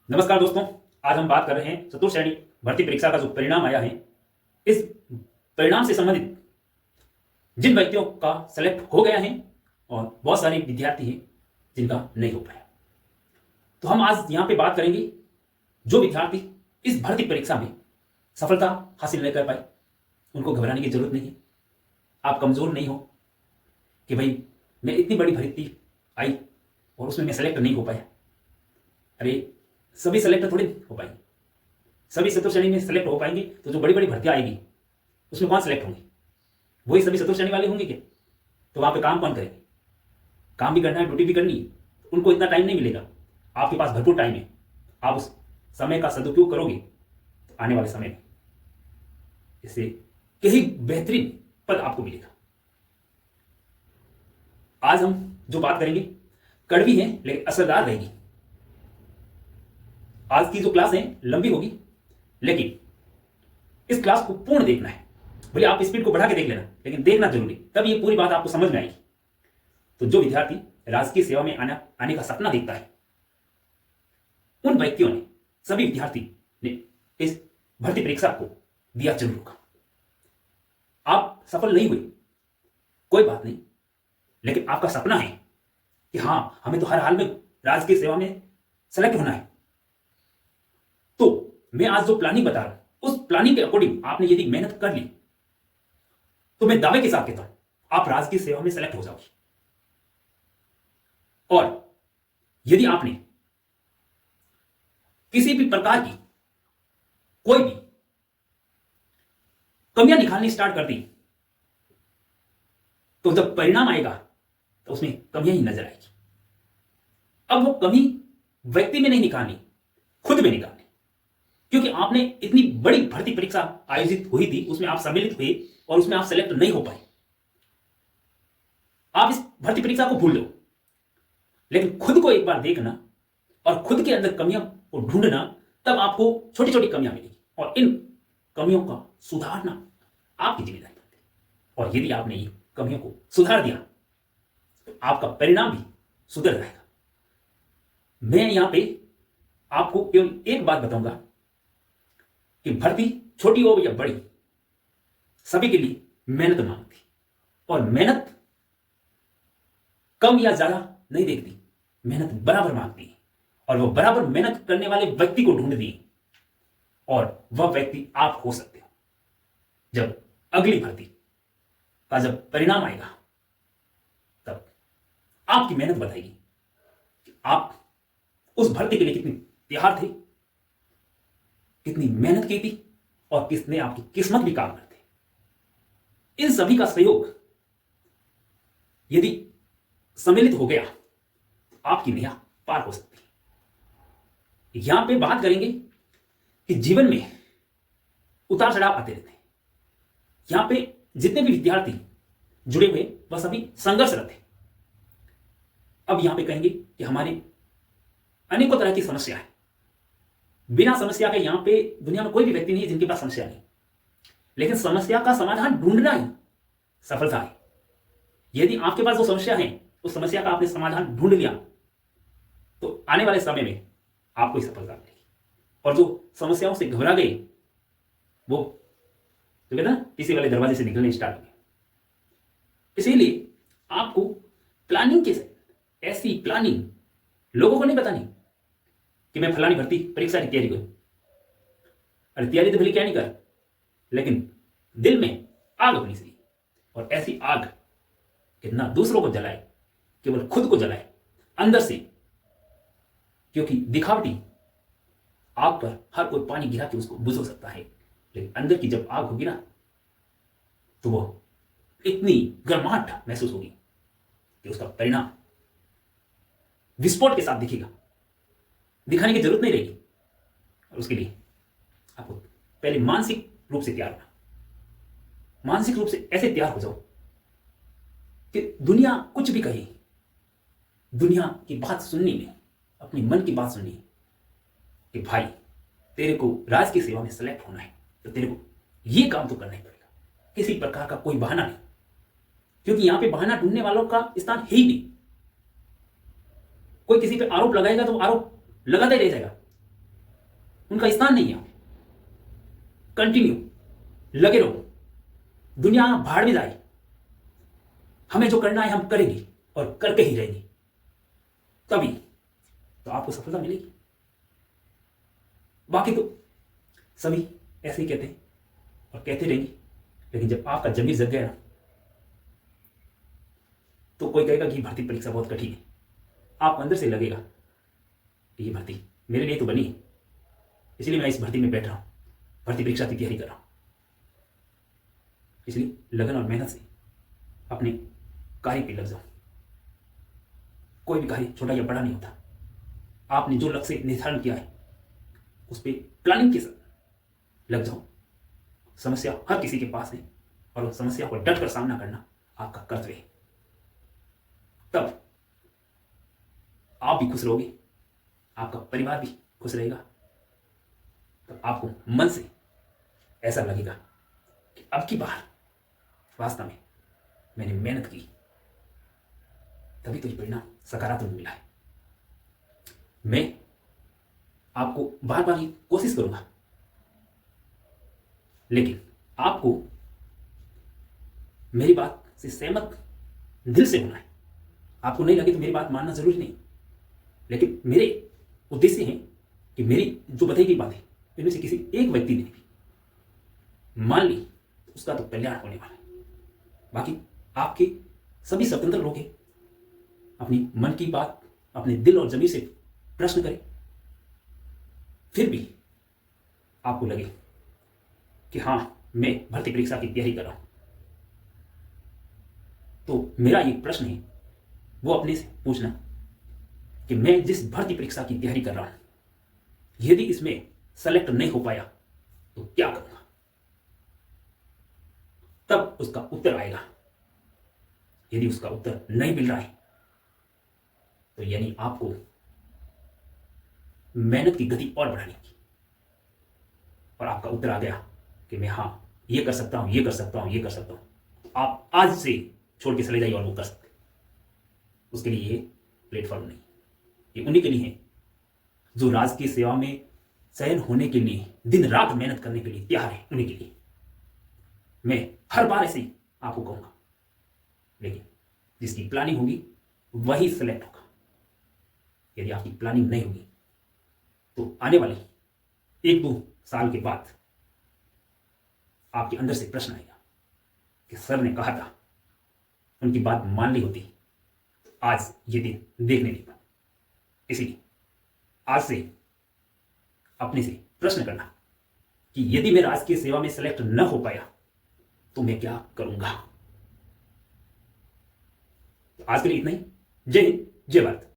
नमस्कार दोस्तों। आज हम बात कर रहे हैं चतुर्थ श्रेणी भर्ती परीक्षा का जो परिणाम आया है, इस परिणाम से संबंधित जिन व्यक्तियों का सेलेक्ट हो गया है और बहुत सारे विद्यार्थी हैं जिनका नहीं हो पाया। तो हम आज यहाँ पे बात करेंगे जो विद्यार्थी इस भर्ती परीक्षा में सफलता हासिल नहीं कर पाए, उनको घबराने की जरूरत नहीं है। आप कमजोर नहीं हो कि भाई मैं इतनी बड़ी भर्ती आई और उसमें मैं सेलेक्ट नहीं हो पाया। अरे सभी सेलेक्ट थोड़ी हो पाएंगे, सभी चतुर्थ श्रेणी में सेलेक्ट हो पाएंगे तो जो बड़ी बड़ी भर्तियां आएगी उसमें कौन सेलेक्ट होंगे? वही सभी चतुर्थ श्रेणी वाले होंगे क्या? तो वहां पे काम कौन करेंगे? काम भी करना है, ड्यूटी भी करनी है, उनको इतना टाइम नहीं मिलेगा। आपके पास भरपूर टाइम है, आप उस समय का सदुपयोग करोगे तो आने वाले समय में इससे कहीं बेहतरीन पद आपको मिलेगा। आज हम जो बात करेंगे कड़वी है लेकिन असरदार रहेगी। आज की जो क्लास है लंबी होगी, लेकिन इस क्लास को पूर्ण देखना है। भले आप स्पीड को बढ़ा के देख लेना, लेकिन देखना जरूरी, तब ये पूरी बात आपको समझ में आएगी। तो जो विद्यार्थी राजकीय सेवा में आने का सपना देखता है, उन व्यक्तियों ने, सभी विद्यार्थी ने इस भर्ती परीक्षा को दिया जरूर होगा। आप सफल नहीं हुए कोई बात नहीं, लेकिन आपका सपना है कि हां हमें तो हर हाल में राजकीय सेवा में सेलेक्ट होना है। तो मैं आज जो प्लानिंग बता रहा हूं उस प्लानिंग के अकॉर्डिंग आपने यदि मेहनत कर ली तो मैं दावे के साथ कहता हूं आप राजकीय सेवा में सेलेक्ट हो जाओगे। और यदि आपने किसी भी प्रकार की कोई भी कमियां निकालनी स्टार्ट कर दी तो जब परिणाम आएगा तो उसमें कमियां ही नजर आएगी। अब वो कमी व्यक्ति में नहीं निकालनी, खुद में निकालनी, क्योंकि आपने इतनी बड़ी भर्ती परीक्षा आयोजित हुई थी, उसमें आप सम्मिलित हुए और उसमें आप सेलेक्ट नहीं हो पाए। आप इस भर्ती परीक्षा को भूल लो, लेकिन खुद को एक बार देखना और खुद के अंदर कमियों को ढूंढना, तब आपको छोटी छोटी कमियां मिलेगी और इन कमियों का सुधारना आपकी जिम्मेदारी बनती है। और यदि आपने ये कमियों को सुधार दिया तो आपका परिणाम भी सुधर जाएगा। मैं यहां पे आपको केवल एक बात बताऊंगा कि भर्ती छोटी हो या बड़ी, सभी के लिए मेहनत मांगती, और मेहनत कम या ज्यादा नहीं देखती, मेहनत बराबर मांगती है। और वो बराबर मेहनत करने वाले व्यक्ति को ढूंढती है, और वह व्यक्ति आप हो सकते हो। जब अगली भर्ती का जब परिणाम आएगा तब आपकी मेहनत बताएगी कि आप उस भर्ती के लिए कितनी तैयार थे, कितनी मेहनत की थी, और किसने आपकी किस्मत भी काम करते। इन सभी का सहयोग यदि सम्मिलित हो गया तो आपकी नैया पार हो सकती है। यहां पे बात करेंगे कि जीवन में उतार चढ़ाव आते रहते हैं। यहां पे जितने भी विद्यार्थी जुड़े हुए वह सभी संघर्षरत हैं। अब यहां पे कहेंगे कि हमारे अनेकों तरह की समस्या है। बिना समस्या के यहां पे दुनिया में कोई भी व्यक्ति नहीं है जिनके पास समस्या नहीं, लेकिन समस्या का समाधान ढूंढना ही सफलता है। यदि आपके पास जो समस्या है उस समस्या का आपने समाधान ढूंढ लिया तो आने वाले समय में आपको ही सफलता मिलेगी। और जो समस्याओं से घबरा गए वो तो कहते ना पीछे वाले दरवाजे से निकलने स्टार्ट हो गए। इसीलिए आपको प्लानिंग के साथ, ऐसी प्लानिंग लोगों को नहीं बतानी कि मैं फलानी भर्ती परीक्षा की तैयारी करूं। अरे तैयारी तो भले क्या नहीं कर, लेकिन दिल में आग होनी चाहिए, और ऐसी आग कि ना दूसरों को जलाए, केवल खुद को जलाए अंदर से। क्योंकि दिखावटी आग पर हर कोई पानी गिरा के उसको बुझा सकता है, लेकिन अंदर की जब आग होगी ना तो वह इतनी गर्माहट महसूस होगी कि उसका परिणाम विस्फोट के साथ दिखेगा। दिखाने की जरूरत नहीं रहेगी। और उसके लिए आपको पहले मानसिक रूप से तैयार होना, मानसिक रूप से ऐसे तैयार हो जाओ कि दुनिया कुछ भी कहे, दुनिया की बात सुननी नहीं, अपनी मन की बात सुननी है कि भाई तेरे को राज की सेवा में सेलेक्ट होना है तो तेरे को यह काम तो करना ही पड़ेगा। किसी प्रकार का कोई बहाना नहीं, क्योंकि यहां पे बहाना ढूंढने वालों का स्थान है ही नहीं। कोई किसी पे आरोप लगाएगा तो आरोप लगाता ही रह जाएगा, उनका स्थान नहीं है। कंटिन्यू लगे रहो, दुनिया भाड़ में जाए, हमें जो करना है हम करेंगे और करके ही रहेंगे, तभी तो आपको सफलता मिलेगी। बाकी तो सभी ऐसे ही कहते हैं और कहते रहेंगे, लेकिन जब आपका जमीर जग गया ना, तो कोई कहेगा कि भर्ती परीक्षा बहुत कठिन है, आपको अंदर से लगेगा कि ये भर्ती मेरे लिए तो बनी है, इसलिए मैं इस भर्ती में बैठ रहा हूं, भर्ती परीक्षा की तैयारी कर रहा हूं। इसलिए लगन और मेहनत से अपने कार्य पे लग जाओ। कोई भी कार्य छोटा या बड़ा नहीं होता। आपने जो लक्ष्य निर्धारण किया है उस पर प्लानिंग के साथ लग जाओ। समस्या हर किसी के पास है और उस समस्या को डट कर सामना करना आपका कर्तव्य है। तब आप भी खुश रहोगे, आपका परिवार भी खुश रहेगा। तब आपको मन से ऐसा लगेगा कि अब की बार वास्तव में मैंने मेहनत की, तभी तो ये परिणाम सकारात्मक मिला है। मैं आपको बार बार ये कोशिश करूंगा, लेकिन आपको मेरी बात से सहमत दिल से होना है। आपको नहीं लगे तो मेरी बात मानना जरूरी नहीं, लेकिन मेरे उद्देश्य है कि मेरी जो बताई गई बातें इनमें से किसी एक व्यक्ति ने भी मान ली तो उसका तो कल्याण होने वाला है। बाकी आपके सभी स्वतंत्र लोग हैं, अपनी मन की बात अपने दिल और जमीर से प्रश्न करें। फिर भी आपको लगे कि हां मैं भर्ती परीक्षा की तैयारी कर रहा हूं, तो मेरा एक प्रश्न है वो अपने से पूछना कि मैं जिस भर्ती परीक्षा की तैयारी कर रहा हूं यदि इसमें सेलेक्ट नहीं हो पाया तो क्या करूंगा। तब उसका उत्तर आएगा। यदि उसका उत्तर नहीं मिल रहा है तो यानी आपको मेहनत की गति और बढ़ानी की, और आपका उत्तर आ गया कि मैं हां ये कर सकता हूं, ये कर सकता हूं, ये कर सकता हूं, आप आज से छोड़ के चले जाइए और वो कर सकते। उसके लिए ये प्लेटफॉर्म नहीं, ये उन्हीं के लिए है जो राज की सेवा में चयन होने के लिए दिन रात मेहनत करने के लिए तैयार है। उन्हीं के लिए मैं हर बार ऐसे ही आपको कहूंगा, लेकिन जिसकी प्लानिंग होगी वही सिलेक्ट होगा। यदि आपकी प्लानिंग नहीं होगी तो आने वाले 1-2 साल के बाद आपके अंदर से प्रश्न आएगा कि सर ने कहा था, उनकी बात मान ली होती तो आज ये दिन देखने नहीं पाते। इसीलिए आज से अपने से प्रश्न करना कि यदि मैं राजकीय सेवा में सेलेक्ट न हो पाया तो मैं क्या करूंगा। तो आज के लिए इतना ही। जय हिंद, जय भारत।